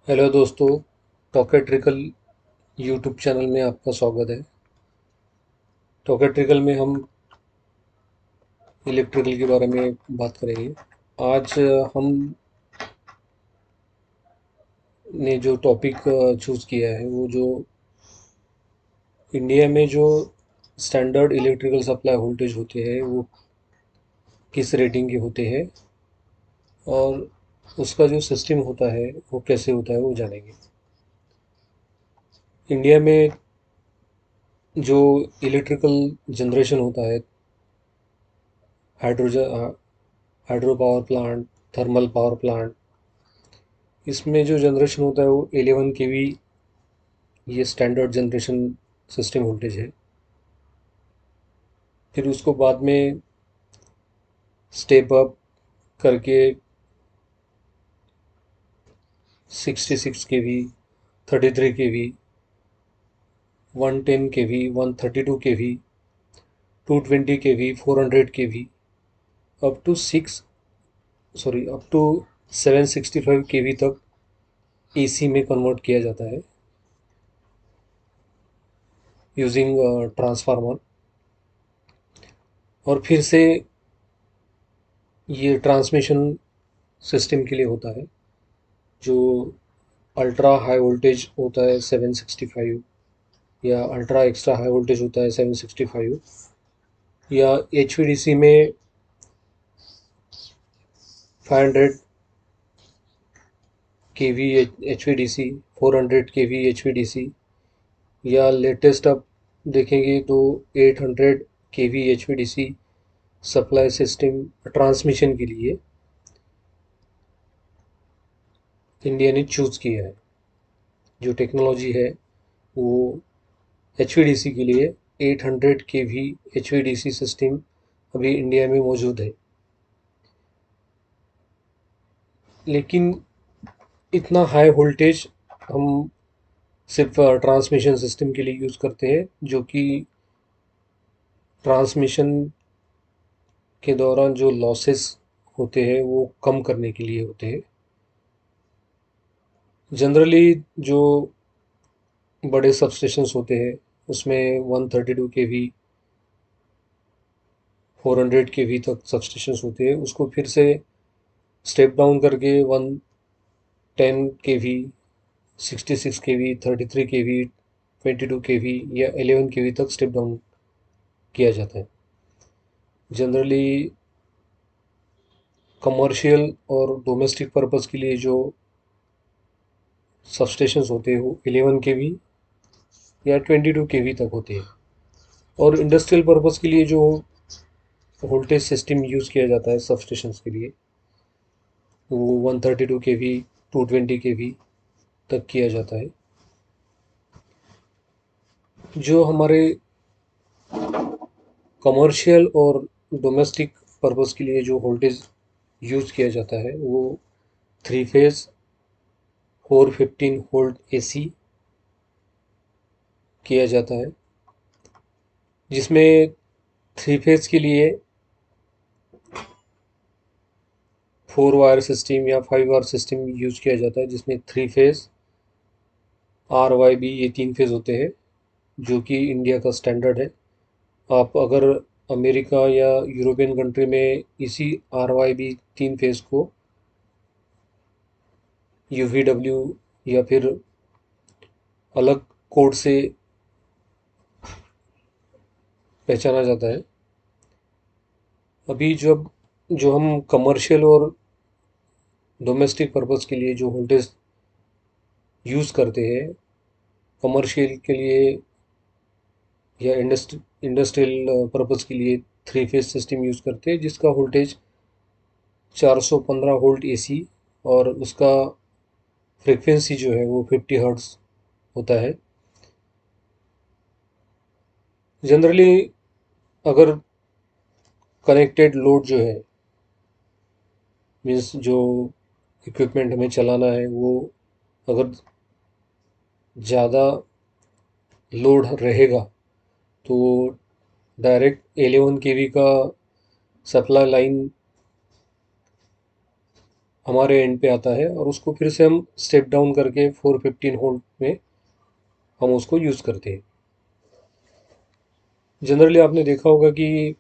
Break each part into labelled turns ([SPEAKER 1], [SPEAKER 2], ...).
[SPEAKER 1] Hello दोस्तों। टॉकेट्रिकल YouTube channel में आपका स्वागत है। टॉकेट्रिकल में हम इलेक्ट्रिकल के बारे में बात करेंगे। आज हम ने जो टॉपिक चूज़ किया है वो जो इंडिया में जो स्टैंडर्ड इलेक्ट्रिकल सप्लाई वोल्टेज होते हैं वो किस रेटिंग के होते हैं और उसका जो सिस्टम होता है वो कैसे होता है वो जानेंगे। इंडिया में जो इलेक्ट्रिकल जनरेशन होता है, hydrogen hydro power plant, thermal power plant, इसमें जो जनरेशन होता है वो 11 केवी, ये स्टैंडर्ड जनरेशन सिस्टम वोल्टेज है। फिर उसको बाद में स्टेप अप करके 66 केवी, 33 केवी, 110 केवी, 132 केवी, 220 केवी, 400 केवी, अप टू 765 केवी तक एसी में कन्वर्ट किया जाता है यूजिंग ट्रांसफार्मर। और फिर से ये ट्रांसमिशन सिस्टम के लिए होता है। जो अल्ट्रा हाई वोल्टेज होता है 765, या अल्ट्रा एक्स्ट्रा हाई वोल्टेज होता है 765, या एचवीडीसी में 500 केवी एचवीडीसी, 400 केवी एचवीडीसी, या लेटेस्ट अब देखेंगे तो 800 केवी एचवीडीसी सप्लाई सिस्टम ट्रांसमिशन के लिए इंडिया ने चूज़ किया है। जो टेक्नोलॉजी है वो एचवीडीसी के लिए 800 केवी एचवीडीसी सिस्टम अभी इंडिया में मौजूद है। लेकिन इतना हाई वोल्टेज हम सिर्फ ट्रांसमिशन सिस्टम के लिए यूज़ करते हैं, जो कि ट्रांसमिशन के दौरान जो लॉसेस होते हैं वो कम करने के लिए होते हैं। जनरली जो बड़े सबस्टेशंस होते हैं उसमें 132 केवी, 400 केवी तक सबस्टेशंस होते हैं। उसको फिर से स्टेप डाउन करके 110 केवी, 66 केवी, 33 केवी, 22 केवी या 11 केवी तक स्टेप डाउन किया जाता है। जनरली कमर्शियल और डोमेस्टिक पर्पस के लिए जो सबस्टेशंस होते हैं वो 11 केवी या 22 केवी तक होते हैं। और इंडस्ट्रियल पर्पस के लिए जो वोल्टेज सिस्टम यूज़ किया जाता है सबस्टेशंस के लिए वो 132 केवी, 220 केवी तक किया जाता है। जो हमारे कमर्शियल और डोमेस्टिक पर्पस के लिए जो वोल्टेज यूज़ किया जाता है वो 3 फेज़ 415 वोल्ट एसी किया जाता है, जिसमें 3 फेज़ के लिए 4 वायर सिस्टम या 5 वायर सिस्टम यूज़ किया जाता है, जिसमें 3 फेज़ RYB ये 3 फेज़ होते हैं, जो कि इंडिया का स्टैंडर्ड है। आप अगर अमेरिका या यूरोपियन कंट्री में इसी RYB 3 फेज़ को UVW या फिर अलग कोड से पहचाना जाता है। अभी जब जो हम कमर्शियल और डोमेस्टिक पर्पस के लिए जो वोल्टेज यूज़ करते हैं, कमर्शियल के लिए या इंडस्ट्रियल पर्पस के लिए 3 फेज़ सिस्टम यूज़ करते हैं, जिसका वोल्टेज 415 वोल्ट एसी और उसका फ्रीक्वेंसी जो है वो 50 हर्ट्ज होता है। जनरली अगर कनेक्टेड लोड जो है, मीन्स जो इक्विपमेंट हमें चलाना है वो अगर ज़्यादा लोड रहेगा तो डायरेक्ट 11 केवी का सप्लाई लाइन हमारे एंड पे आता है और उसको फिर से हम स्टेप डाउन करके 415 वोल्ट में हम उसको यूज़ करते हैं। जनरली आपने देखा होगा कि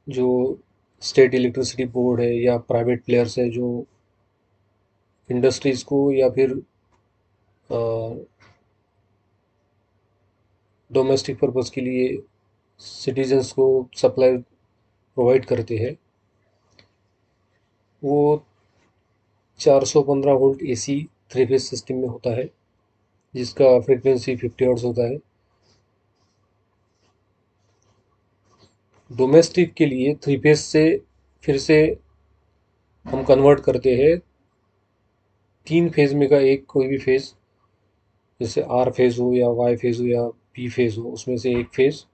[SPEAKER 1] जो स्टेट इलेक्ट्रिसिटी बोर्ड है या प्राइवेट प्लेयर्स है जो इंडस्ट्रीज़ को या फिर डोमेस्टिक पर्पज़ के लिए सिटीजन्स को सप्लाई प्रोवाइड करते हैं, वो 415 volt AC three phase system में होता है जिसका फ्रीक्वेंसी 50 हर्ट्ज होता है। डोमेस्टिक के लिए थ्री फेज से फिर से हम कन्वर्ट करते हैं तीन फेज में का एक कोई भी फेज, जैसे आर फेज हो या वाई फेज हो या पी फेज हो, उसमें से एक फेज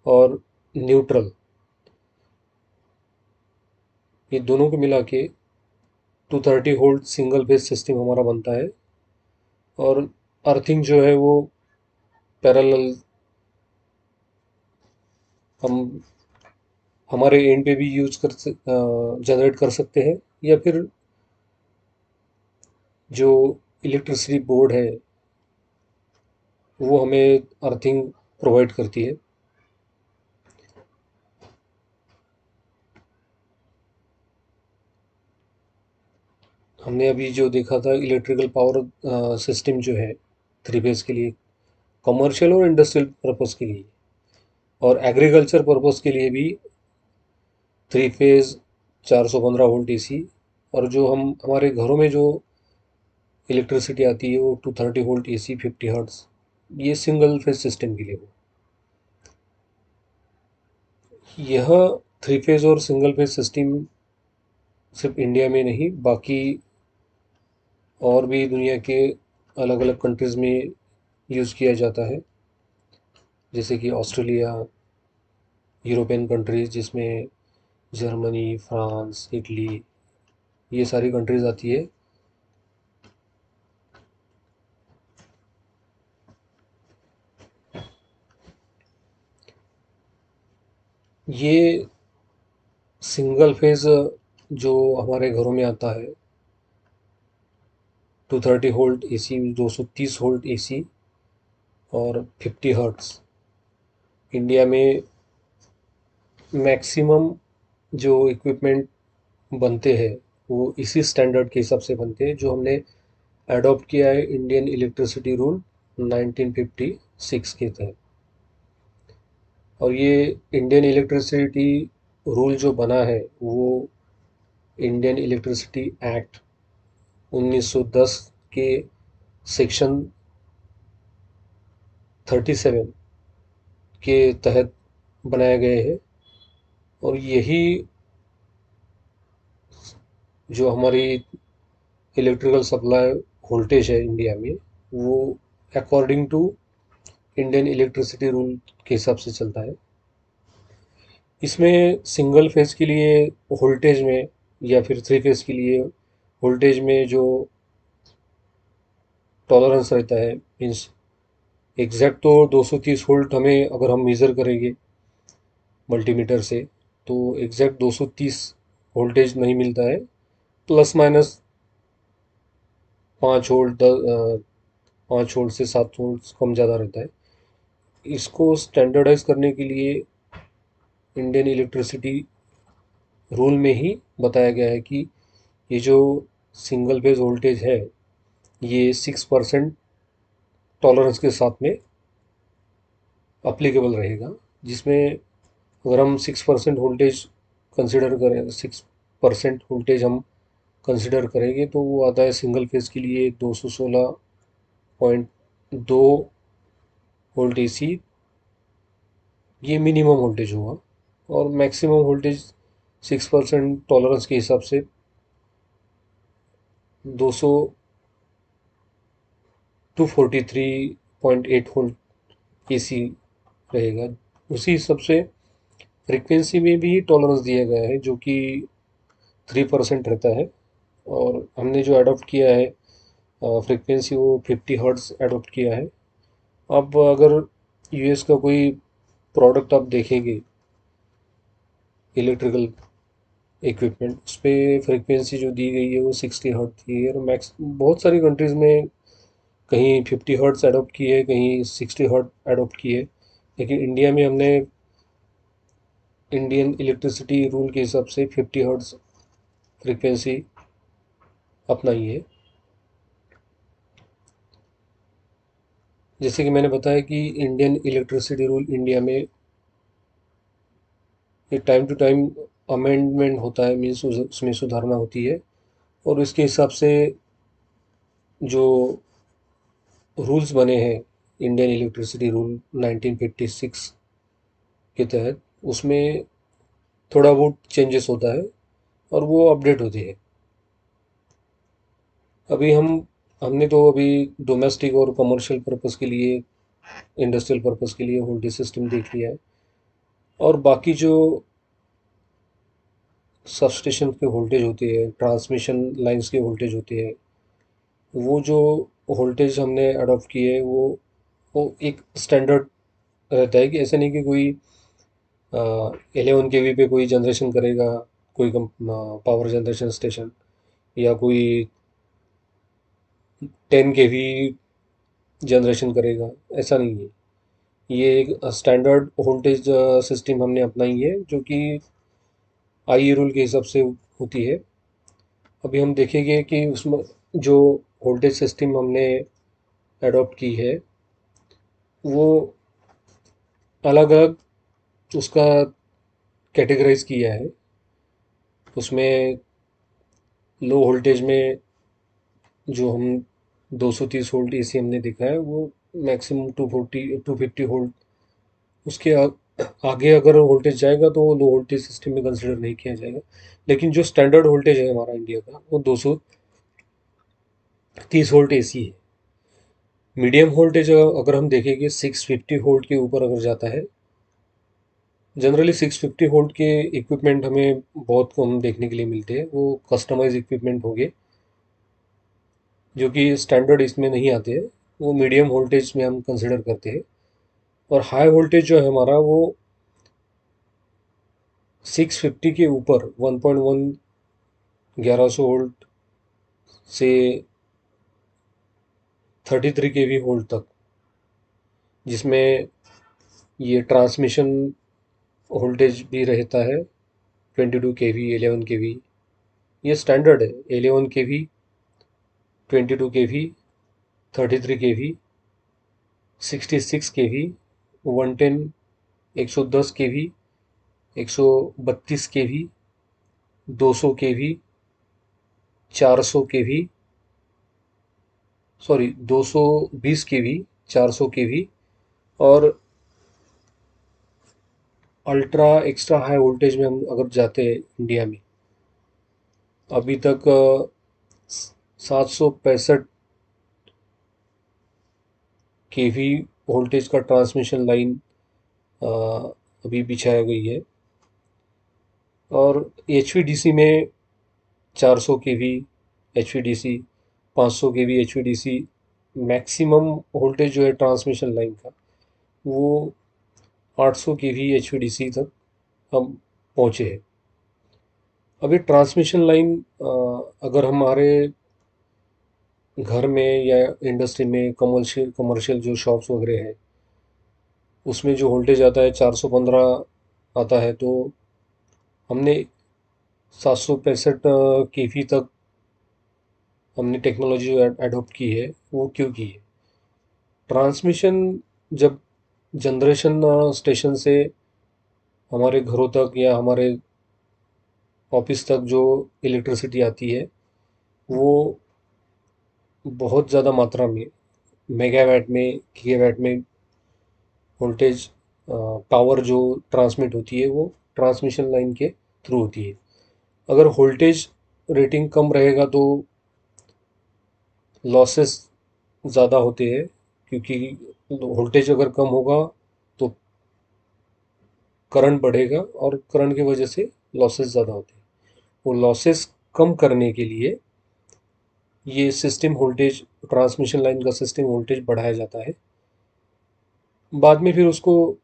[SPEAKER 1] और न्यूट्रल, ये दोनों को मिला के 230 वोल्ट सिंगल फेज सिस्टम हमारा बनता है। और अर्थिंग जो है वो पैरेलल हम हमारे एंड पे भी यूज कर जनरेट कर सकते हैं, या फिर जो इलेक्ट्रिसिटी बोर्ड है वो हमें अर्थिंग प्रोवाइड करती है। हमने अभी जो देखा था इलेक्ट्रिकल पावर सिस्टम जो है थ्री फेज के लिए, कमर्शियल और इंडस्ट्रियल पर्पस के लिए और एग्रीकल्चर पर्पस के लिए भी थ्री फेज 415 वोल्ट एसी, और जो हम हमारे घरों में जो इलेक्ट्रिसिटी आती है वो 230 वोल्ट एसी 50 हर्ट्ज, ये सिंगल फेज सिस्टम के लिए हो। यह थ्री फेज और सिंगल फेज सिस्टम सिर्फ इंडिया में नहीं, बाकी और भी दुनिया के अलग अलग कंट्रीज़ में यूज़ किया जाता है, जैसे कि ऑस्ट्रेलिया, यूरोपियन कंट्रीज़ जिसमें जर्मनी, फ्रांस, इटली, ये सारी कंट्रीज़ आती है। ये सिंगल फेज जो हमारे घरों में आता है 230 वोल्ट एसी, 230 वोल्ट एसी और 50 हर्ट्ज, इंडिया में मैक्सिमम जो इक्विपमेंट बनते हैं वो इसी स्टैंडर्ड के हिसाब से बनते हैं जो हमने अडॉप्ट किया है इंडियन इलेक्ट्रिसिटी रूल 1956 के तहत। और ये इंडियन इलेक्ट्रिसिटी रूल जो बना है वो इंडियन इलेक्ट्रिसिटी एक्ट 1910 के सेक्शन 37 के तहत बनाए गए हैं। और यही जो हमारी इलेक्ट्रिकल सप्लाई वोल्टेज है इंडिया में, वो according to Indian electricity rule के हिसाब से चलता है। इसमें सिंगल फेज के लिए वोल्टेज में या फिर थ्री फेज के लिए वोल्टेज में जो टॉलरेंस रहता है, मीन्स एग्जैक्ट तो 230 वोल्ट हमें अगर हम मेज़र करेंगे मल्टीमीटर से तो एग्जैक्ट 230 वोल्टेज नहीं मिलता है, प्लस माइनस 5 वोल्ट, 5 वोल्ट से 7 वोल्ट कम ज़्यादा रहता है। इसको स्टैंडर्डाइज करने के लिए इंडियन इलेक्ट्रिसिटी रूल में ही बताया गया है कि ये जो सिंगल फेज वोल्टेज है ये 6% टॉलरेंस के साथ में अप्लीकेबल रहेगा, जिसमें अगर हम 6% वोल्टेज कंसिडर करें, 6% वोल्टेज हम कंसिडर करेंगे तो वो आता है सिंगल फेज के लिए 216.2 वोल्ट एसी, ये मिनिमम वोल्टेज होगा। और मैक्सिमम वोल्टेज 6% टॉलरेंस के हिसाब से 200 243.8 वोल्ट एसी रहेगा। उसी हिसाब से फ्रीक्वेंसी में भी टॉलरेंस दिया गया है जो कि 3% रहता है। और हमने जो अडॉप्ट किया है फ्रीक्वेंसी वो 50 हर्ट्ज अडॉप्ट किया है। अब अगर यूएस का कोई प्रोडक्ट आप देखेंगे इलेक्ट्रिकल इक्विपमेंट, उस पर फ्रिक्वेंसी जो दी गई है वो 60 हर्ट थी, और मैक्स बहुत सारी कंट्रीज़ में कहीं 50 हर्ट्स अडोप्ट की है, कहीं 60 हर्ट अडोप्ट की है, लेकिन इंडिया में हमने इंडियन इलेक्ट्रिसिटी रूल के हिसाब से 50 हर्ट्स फ्रिक्वेंसी अपनाई है। जैसे कि मैंने बताया कि इंडियन इलेक्ट्रिसिटी रूल इंडिया में ये टाइम टू टाइम अमेंडमेंट होता है, मीन्स उसमें सुधारना होती है, और इसके हिसाब से जो रूल्स बने हैं, इंडियन इलेक्ट्रिसिटी रूल 1956 के तहत, उसमें थोड़ा बहुत चेंजेस होता है और वो अपडेट होती है। अभी हमने तो अभी डोमेस्टिक और कमर्शियल पर्पस के लिए, इंडस्ट्रियल पर्पस के लिए वोल्टेज सिस्टम देख लिया है, और बाकी जो सबस्टेशन के वोल्टेज होती है, ट्रांसमिशन लाइंस के वोल्टेज होते हैं, वो जो वोल्टेज हमने अडॉप्ट किए है वो एक स्टैंडर्ड रहता है, कि ऐसा नहीं कि कोई 11 kV पे कोई जनरेशन करेगा, कोई पावर जनरेशन स्टेशन, या कोई 10 kV जनरेशन करेगा, ऐसा नहीं है। ये एक स्टैंडर्ड वोल्टेज सिस्टम हमने अपनाई है, जो कि आई रूल के हिसाब से होती है। अभी हम देखेंगे कि उसमें जो वोल्टेज सिस्टम हमने अडॉप्ट की है, वो अलग अलग उसका कैटेगराइज किया है। उसमें लो वोल्टेज में जो हम 230 वोल्ट एसी हमने देखा है, वो मैक्सिमम 250 उसके आगे अगर वोल्टेज जाएगा तो वो लो वोल्टेज सिस्टम में कंसिडर नहीं किया जाएगा। लेकिन जो स्टैंडर्ड वोल्टेज है हमारा इंडिया का, वो 230 वोल्ट एसी है। मीडियम वोल्टेज अगर हम देखेंगे 650 वोल्ट के ऊपर अगर जाता है, जनरली 650 वोल्ट के इक्विपमेंट हमें बहुत कम देखने के लिए मिलते हैं, वो कस्टमाइज इक्विपमेंट हो गए, जो कि स्टैंडर्ड इसमें नहीं आते हैं। वो मीडियम वोल्टेज में हम कंसिडर करते हैं। और हाई वोल्टेज जो है हमारा, वो 650 के ऊपर 1.1 1100 वोल्ट से 33 kV वोल्ट तक, जिसमें ये ट्रांसमिशन वोल्टेज भी रहता है 22 kV, 11 kV। ये स्टैंडर्ड है, 11 kV, 22 kV, 33 kV, 66 kV, 110, 110 kV, 132 kV, 200 kV, 400 kV, sorry 220 kV, 400 kV, और अल्ट्रा एक्स्ट्रा हाई वोल्टेज में हम अगर जाते हैं इंडिया में, अभी तक 765 kV वोल्टेज का ट्रांसमिशन लाइन अभी बिछाया गई है। और HVDC में 400 kV HVDC, 500 kV HVDC, maximum voltage जो है ट्रांसमिशन लाइन का, वो 800 kV HVDC तक हम पहुँचे हैं। अभी ट्रांसमिशन लाइन अगर हमारे घर में या इंडस्ट्री में कमर्शियल कमर्शियल जो शॉप्स वगैरह है, उसमें जो वोल्टेज आता है 415 आता है, तो हमने 765 kV तक हमने टेक्नोलॉजी जो अडॉप्ट की है, वो क्यों की है? ट्रांसमिशन जब जनरेशन स्टेशन से हमारे घरों तक या हमारे ऑफिस तक जो इलेक्ट्रिसिटी आती है, वो बहुत ज़्यादा मात्रा में, मेगावाट में, गीगावाट में वोल्टेज पावर जो ट्रांसमिट होती है, वो ट्रांसमिशन लाइन के थ्रू होती है। अगर वोल्टेज रेटिंग कम रहेगा तो लॉसेस ज़्यादा होते हैं, क्योंकि वोल्टेज अगर कम होगा तो करंट बढ़ेगा, और करंट की वजह से लॉसेस ज़्यादा होते हैं। वो लॉसेस कम करने के लिए ये सिस्टम वोल्टेज, ट्रांसमिशन लाइन का सिस्टम वोल्टेज बढ़ाया जाता है। बाद में फिर उसको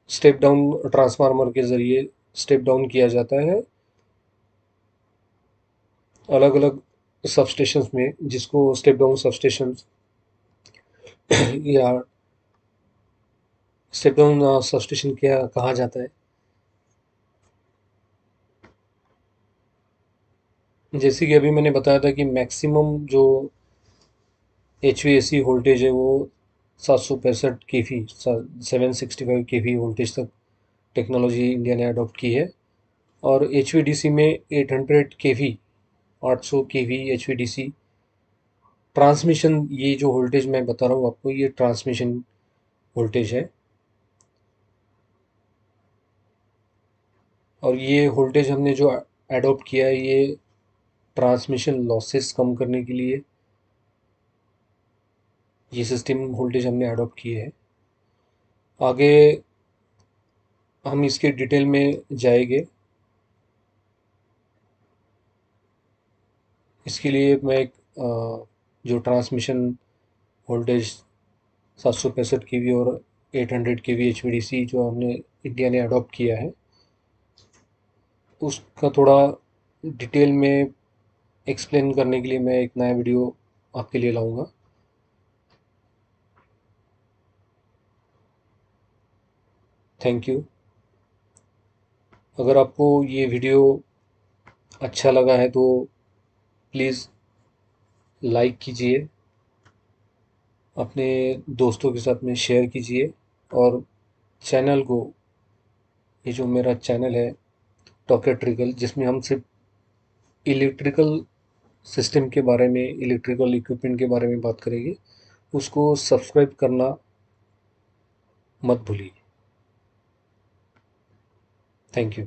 [SPEAKER 1] स्टेप डाउन ट्रांसफार्मर के ज़रिए स्टेप डाउन किया जाता है, अलग अलग सबस्टेशंस में, जिसको स्टेप डाउन सबस्टेशंस या स्टेप डाउन सबस्टेशन क्या कहा जाता है। जैसे कि अभी मैंने बताया था कि मैक्सिमम जो HVAC वोल्टेज है वो 765 kV 765 kV वोल्टेज तक टेक्नोलॉजी इंडिया ने अडॉप्ट की है। और HVDC में 800 kV 800 kV HVDC ट्रांसमिशन, ये जो वोल्टेज मैं बता रहा हूँ आपको, ये ट्रांसमिशन वोल्टेज है। और ये वोल्टेज हमने जो एडॉप्ट किया है, ये ट्रांसमिशन लॉसेस कम करने के लिए ये सिस्टम वोल्टेज हमने अडॉप्ट किए है। आगे हम इसके डिटेल में जाएंगे। इसके लिए मैं एक जो ट्रांसमिशन वोल्टेज 765 kV और 800 kV HVDC जो हमने इंडिया ने अडॉप्ट किया है, उसका थोड़ा डिटेल में एक्सप्लेन करने के लिए मैं एक नया वीडियो आपके लिए लाऊंगा। Thank you. अगर आपको ये वीडियो अच्छा लगा है तो प्लीज़ लाइक कीजिए, अपने दोस्तों के साथ में शेयर कीजिए, और चैनल को, ये जो मेरा चैनल है टॉकेट्रिकल, जिसमें हम सिर्फ इलेक्ट्रिकल सिस्टम के बारे में, इलेक्ट्रिकल इक्विपमेंट के बारे में बात करेंगे, उसको सब्सक्राइब करना मत भूलिए। Thank you.